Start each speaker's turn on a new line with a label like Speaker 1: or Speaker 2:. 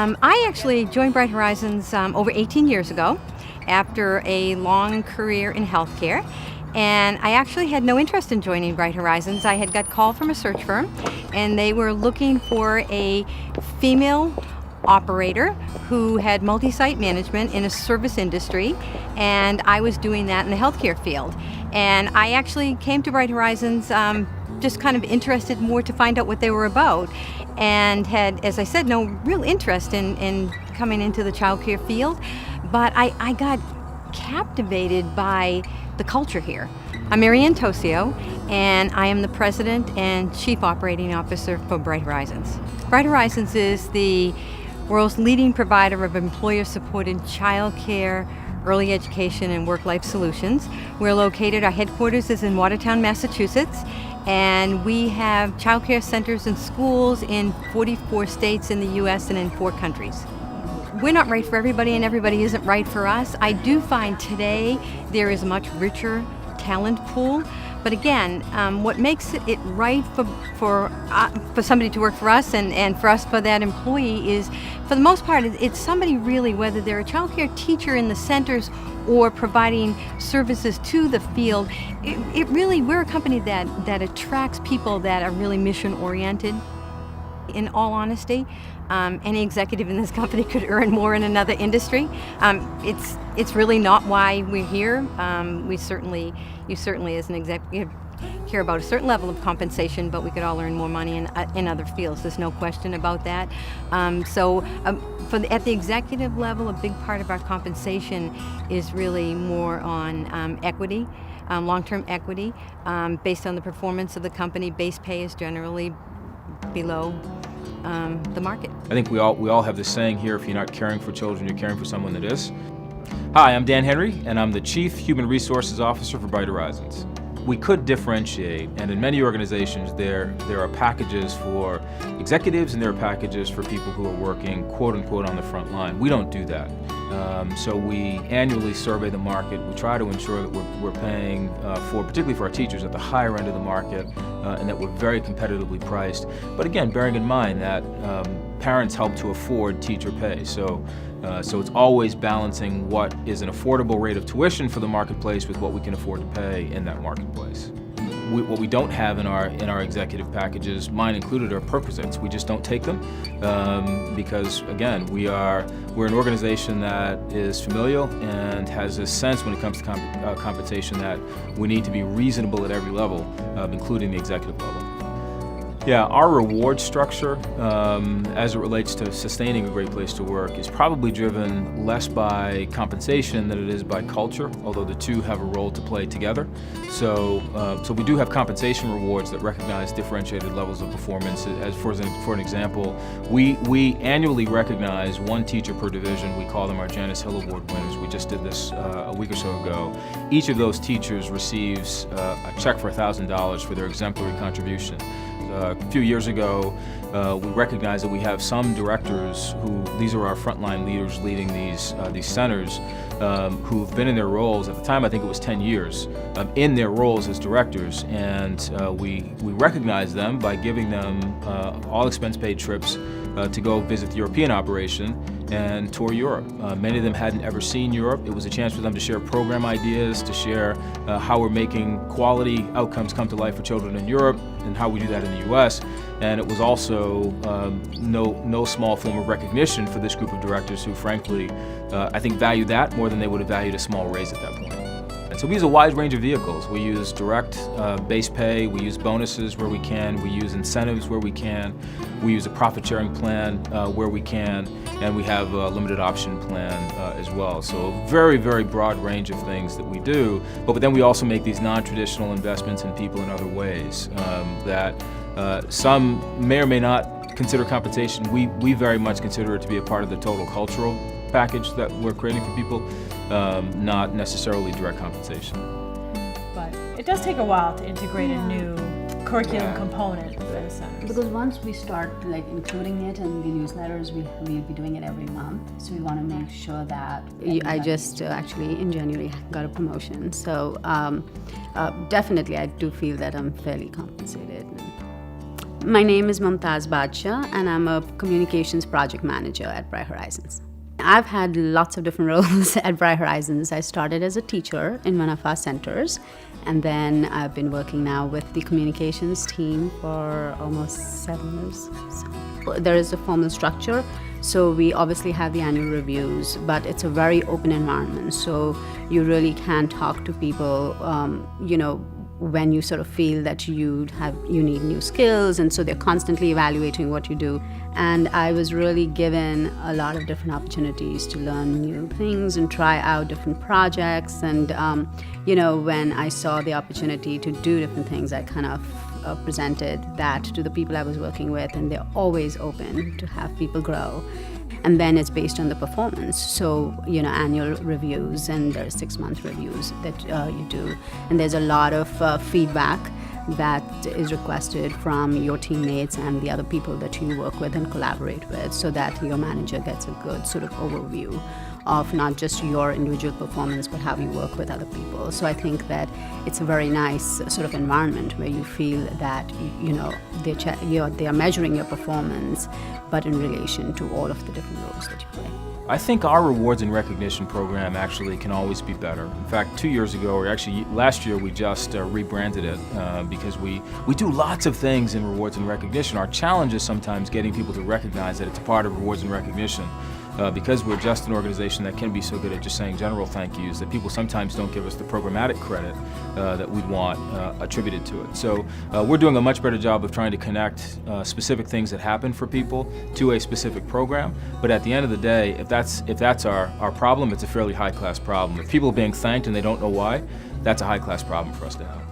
Speaker 1: I actually joined Bright Horizons over 18 years ago after a long career in healthcare. And I actually had no interest in joining Bright Horizons. I had got called from a search firm, and they were looking for a female operator who had multi-site management in a service industry, and I was doing that in the healthcare field. And I actually came to Bright Horizons just kind of interested more to find out what they were about, and had, as I said, no real interest in coming into the childcare field. But I got captivated by the culture here. I'm Marianne Tosio, and I am the President and Chief Operating Officer for Bright Horizons. Bright Horizons is the world's leading provider of employer-supported childcare, early education, and work-life solutions. We're located, our headquarters is in Watertown, Massachusetts, and we have childcare centers and schools in 44 states in the U.S. and in 4 countries. We're not right for everybody, and everybody isn't right for us. I do find today there is a much richer talent pool, but again, what makes it right for somebody to work for us and for us for that employee is, for the most part, it's somebody really, whether they're a childcare teacher in the centers or providing services to the field, it really, we're a company that attracts people that are really mission-oriented. In all honesty, any executive in this company could earn more in another industry. It's really not why we're here. You certainly as an executive care about a certain level of compensation, but we could all earn more money in other fields. There's no question about that. At the executive level, a big part of our compensation is really more on equity, long-term equity, based on the performance of the company. Base pay is generally below the market.
Speaker 2: I think we all have this saying here: if you're not caring for children, you're caring for someone that is. Hi, I'm Dan Henry, and I'm the Chief Human Resources Officer for Bright Horizons. We could differentiate, and in many organizations there are packages for executives and there are packages for people who are working quote-unquote on the front line. We don't do that. So we annually survey the market. We try to ensure that we're paying particularly for our teachers, at the higher end of the market, and that we're very competitively priced. But again, bearing in mind that parents help to afford teacher pay. So it's always balancing what is an affordable rate of tuition for the marketplace with what we can afford to pay in that marketplace. What we don't have in our executive packages, mine included, are perquisites. We just don't take them because, again, we're an organization that is familial and has a sense when it comes to compensation that we need to be reasonable at every level, including the executive level. Yeah, our reward structure, as it relates to sustaining a great place to work, is probably driven less by compensation than it is by culture, although the two have a role to play together. So we do have compensation rewards that recognize differentiated levels of performance. As for an example, we annually recognize one teacher per division. We call them our Janice Hill Award winners. We just did this a week or so ago. Each of those teachers receives a check for $1,000 for their exemplary contribution. A few years ago, we recognized that we have some directors these are our frontline leaders leading these centers, who've been in their roles, at the time I think it was 10 years, in their roles as directors, and we recognize them by giving them all expense paid trips to go visit the European operation and tour Europe. Many of them hadn't ever seen Europe. It was a chance for them to share program ideas, to share how we're making quality outcomes come to life for children in Europe and how we do that in the U.S. And it was also no small form of recognition for this group of directors who, frankly, I think value that more than they would have valued a small raise at that point. And so we use a wide range of vehicles. We use direct base pay, we use bonuses where we can, we use incentives where we can, we use a profit sharing plan where we can, and we have a limited option plan as well. So a very, very broad range of things that we do, but then we also make these non-traditional investments in people in other ways that some may or may not consider compensation. We very much consider it to be a part of the total cultural package that we're creating for people, not necessarily direct compensation.
Speaker 3: But it does take a while to integrate a new curriculum component for the centers.
Speaker 4: Because once we start including it in the newsletters, we'll be doing it every month. So we want to make sure that I just actually in January got a promotion. So definitely I do feel that I'm fairly compensated. My name is Mumtaz Badshah, and I'm a communications project manager at Bright Horizons. I've had lots of different roles at Bright Horizons. I started as a teacher in one of our centers, and then I've been working now with the communications team for almost 7 years. So there is a formal structure, so we obviously have the annual reviews, but it's a very open environment, so you really can talk to people, when you sort of feel that you need new skills, and so they're constantly evaluating what you do. And I was really given a lot of different opportunities to learn new things and try out different projects. And when I saw the opportunity to do different things, I kind of presented that to the people I was working with, and they're always open to have people grow. And then it's based on the performance. So, annual reviews, and there are 6-month reviews that you do. And there's a lot of feedback that is requested from your teammates and the other people that you work with and collaborate with, so that your manager gets a good sort of overview of not just your individual performance, but how you work with other people. So I think that it's a very nice sort of environment where you feel that they are measuring your performance, but in relation to all of the different roles that you play.
Speaker 2: I think our rewards and recognition program actually can always be better. In fact, 2 years ago, or actually last year, we just rebranded it because we do lots of things in rewards and recognition. Our challenge is sometimes getting people to recognize that it's a part of rewards and recognition. Because we're just an organization that can be so good at just saying general thank yous, that people sometimes don't give us the programmatic credit that we'd want attributed to it. So we're doing a much better job of trying to connect specific things that happen for people to a specific program. But at the end of the day, if that's our problem, it's a fairly high-class problem. If people are being thanked and they don't know why, that's a high-class problem for us to have.